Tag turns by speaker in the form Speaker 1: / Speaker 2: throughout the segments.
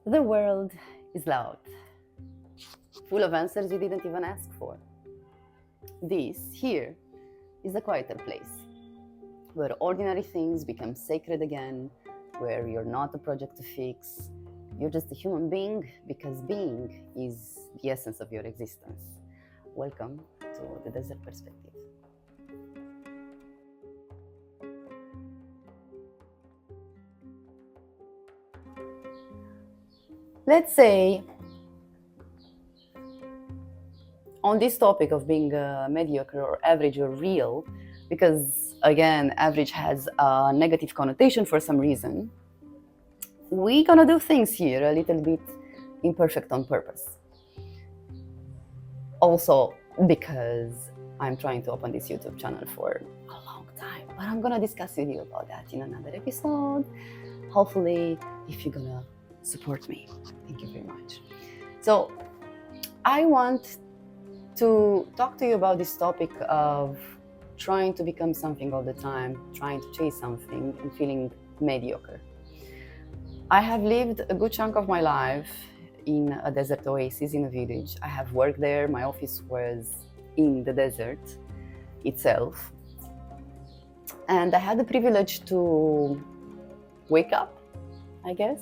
Speaker 1: The world is loud, full of answers you didn't even ask for. This, here, is a quieter place, where ordinary things become sacred again, where you're not a project to fix, you're just a human being, because being is the essence of your existence. Welcome to the Desert Perspective. Let's say, on this topic of being mediocre or average or real, because again, average has a negative connotation for some reason, we're gonna do things here a little bit imperfect on purpose. Also, because I'm trying to open this YouTube channel for a long time, but I'm gonna discuss with you about that in another episode. Hopefully, if you're gonna support me. Thank you very much. So, I want to talk to you about this topic of trying to become something all the time, trying to chase something and feeling mediocre. I have lived a good chunk of my life in a desert oasis in a village. I have worked there. My office was in the desert itself. And I had the privilege to wake up, I guess,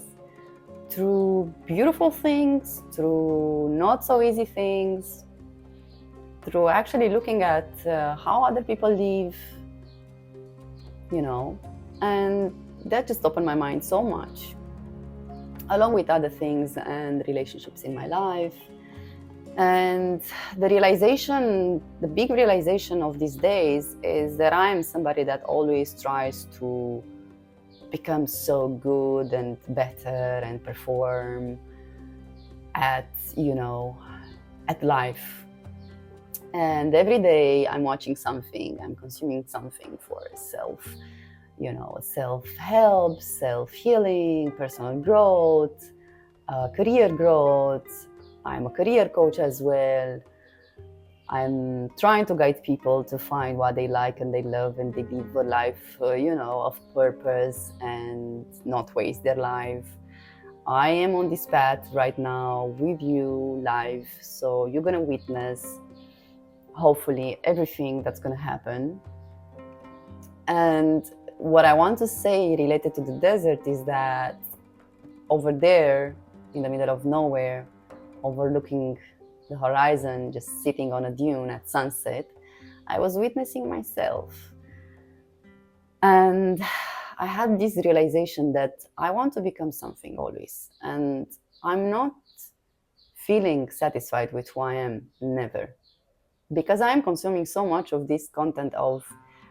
Speaker 1: through beautiful things, through not so easy things, through actually looking at how other people live, and that just opened my mind so much, along with other things and relationships in my life. And the big realization of these days is that I am somebody that always tries to become so good and better and perform at life. And every day I'm watching something, I'm consuming something for self-help, self-healing, personal growth, career growth. I'm a career coach as well. I'm trying to guide people to find what they like and they love, and they live a life, of purpose and not waste their life. I am on this path right now with you live, so you're gonna witness, hopefully, everything that's gonna happen. And what I want to say related to the desert is that over there, in the middle of nowhere, overlooking the horizon, just sitting on a dune at sunset, I was witnessing myself. And I had this realization that I want to become something always. And I'm not feeling satisfied with who I am, never. Because I'm consuming so much of this content of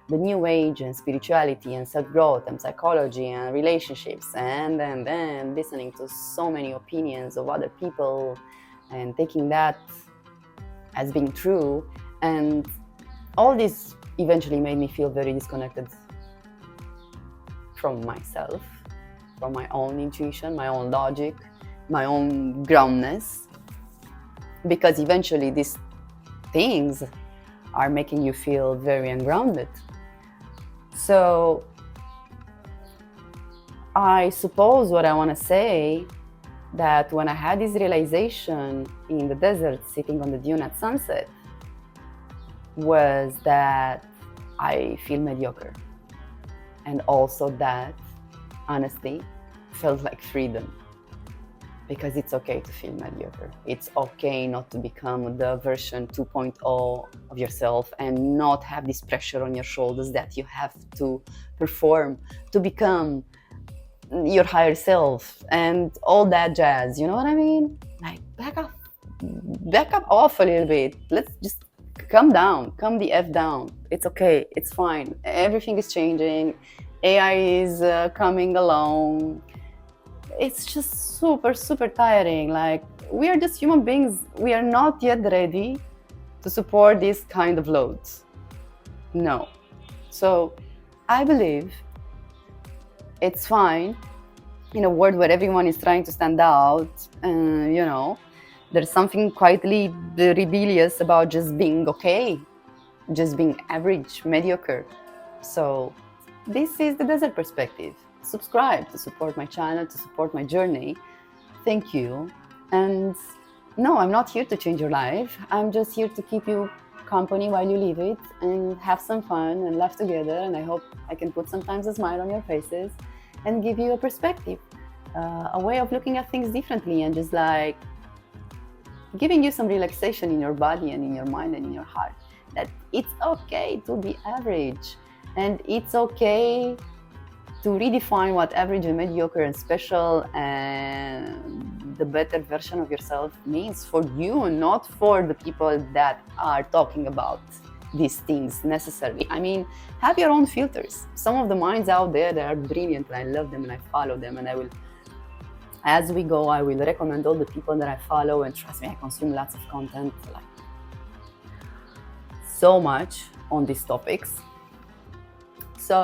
Speaker 1: the new age and spirituality and self-growth and psychology and relationships, and then listening to so many opinions of other people and taking that as being true. And all this eventually made me feel very disconnected from myself, from my own intuition, my own logic, my own groundness, because eventually these things are making you feel very ungrounded. So I suppose what I want to say, that when I had this realization in the desert, sitting on the dune at sunset, was that I feel mediocre. And also that, honestly, felt like freedom. Because it's okay to feel mediocre. It's okay not to become the version 2.0 of yourself and not have this pressure on your shoulders that you have to perform to become your higher self and all that jazz. You know what I mean? Like, back up off a little bit. Let's just calm the F down. It's okay, it's fine. Everything is changing. AI is coming along. It's just super, super tiring. Like, we are just human beings. We are not yet ready to support this kind of loads. No. So I believe it's fine in a world where everyone is trying to stand out. There's something quietly rebellious about just being okay, just being average, mediocre. So this is the Desert Perspective. Subscribe to support my channel, to support my journey. thank you. And no, I'm not here to change your life. I'm just here to keep you company while you live it and have some fun and laugh together. And I hope I can put sometimes a smile on your faces and give you a perspective, a way of looking at things differently, and just like giving you some relaxation in your body and in your mind and in your heart. That it's okay to be average, and it's okay to redefine what average and mediocre and special and the better version of yourself means for you, and not for the people that are talking about these things necessarily. I mean, have your own filters. Some of the minds out there, they are brilliant, and I love them and I follow them, and I will, as we go, I will recommend all the people that I follow, and trust me, I consume lots of content, like so much on these topics. So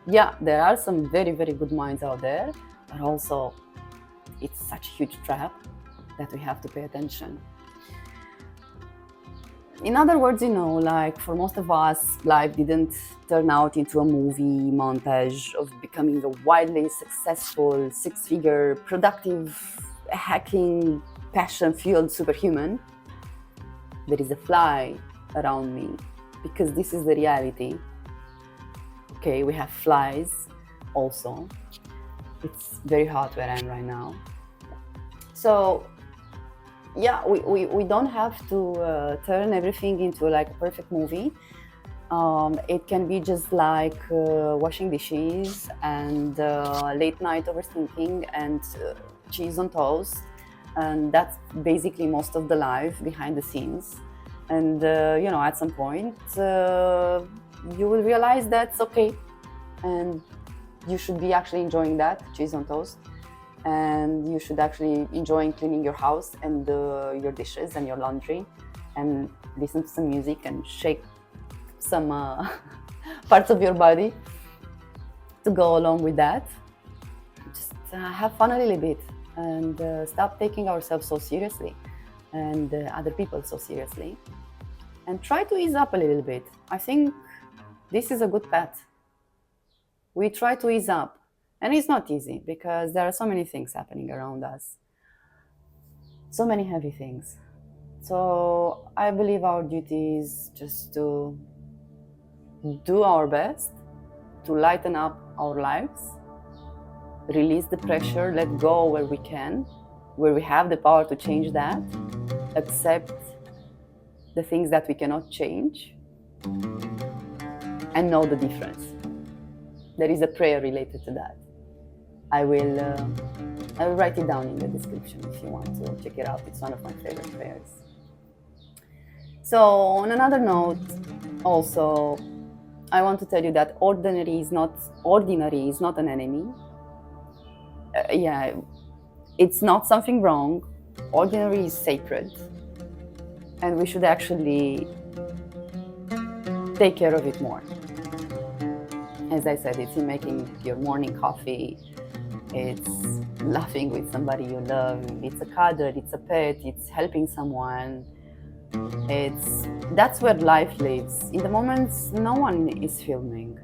Speaker 1: yeah, there are some very, very good minds out there, but also it's such a huge trap that we have to pay attention. In other words, like for most of us, life didn't turn out into a movie montage of becoming a wildly successful, six-figure, productive, hacking, passion-fueled superhuman. There is a fly around me, because this is the reality. Okay, we have flies also. It's very hot where I am right now. So yeah, we don't have to turn everything into like a perfect movie. It can be just like washing dishes and late night overthinking and cheese on toast. And that's basically most of the life behind the scenes. And at some point, you will realize that's okay. And you should be actually enjoying that, cheese on toast. And you should actually enjoy cleaning your house and your dishes and your laundry, and listen to some music and shake some parts of your body to go along with that. Just have fun a little bit, and stop taking ourselves so seriously and other people so seriously, and try to ease up a little bit. I think this is a good path. We try to ease up. And it's not easy, because there are so many things happening around us. So many heavy things. So I believe our duty is just to do our best, to lighten up our lives, release the pressure, let go where we can, where we have the power to change that, accept the things that we cannot change, and know the difference. There is a prayer related to that. I will write it down in the description if you want to check it out. It's one of my favorite prayers. So on another note, also, I want to tell you that ordinary is not an enemy. Yeah, it's not something wrong. Ordinary is sacred, and we should actually take care of it more. As I said, it's in making your morning coffee, it's laughing with somebody you love, it's a cuddle, it's a pet, it's helping someone. That's where life lives. In the moments no one is filming.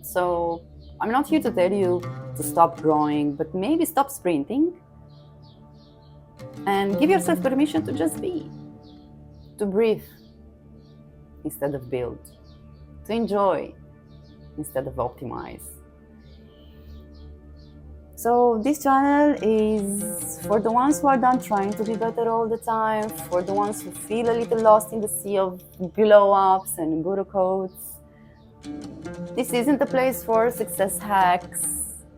Speaker 1: So I'm not here to tell you to stop growing, but maybe stop sprinting and give yourself permission to just be, to breathe instead of build, to enjoy instead of optimize. So this channel is for the ones who are done trying to be better all the time, for the ones who feel a little lost in the sea of glow-ups and guru quotes. This isn't a place for success hacks.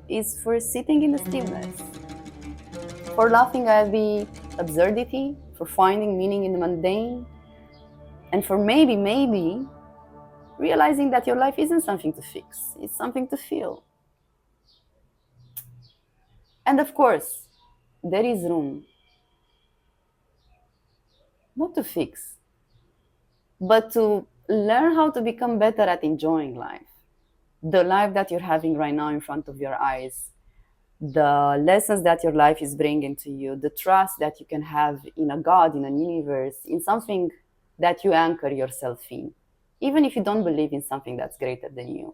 Speaker 1: It's for sitting in the stillness, for laughing at the absurdity, for finding meaning in the mundane, and for maybe realizing that your life isn't something to fix, it's something to feel. And of course, there is room not to fix, but to learn how to become better at enjoying life. The life that you're having right now in front of your eyes, the lessons that your life is bringing to you, the trust that you can have in a God, in a universe, in something that you anchor yourself in, even if you don't believe in something that's greater than you.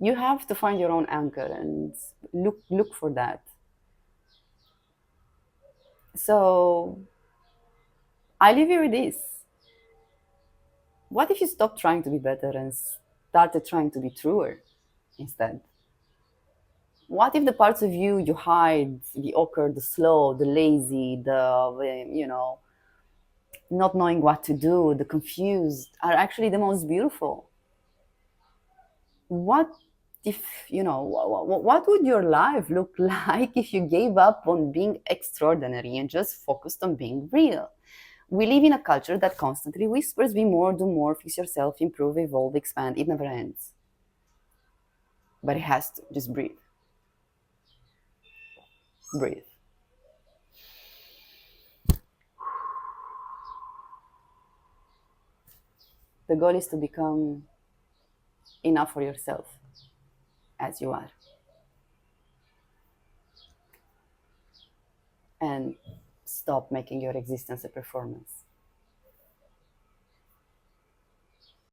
Speaker 1: You have to find your own anchor and look for that. So I leave you with this. What if you stopped trying to be better and started trying to be truer instead? What if the parts of you you hide, the awkward, the slow, the lazy, not knowing what to do, the confused, are actually the most beautiful? What if, what would your life look like if you gave up on being extraordinary and just focused on being real? We live in a culture that constantly whispers, be more, do more, fix yourself, improve, evolve, expand. It never ends. But it has to. Just breathe. Breathe. The goal is to become enough for yourself as you are. And stop making your existence a performance.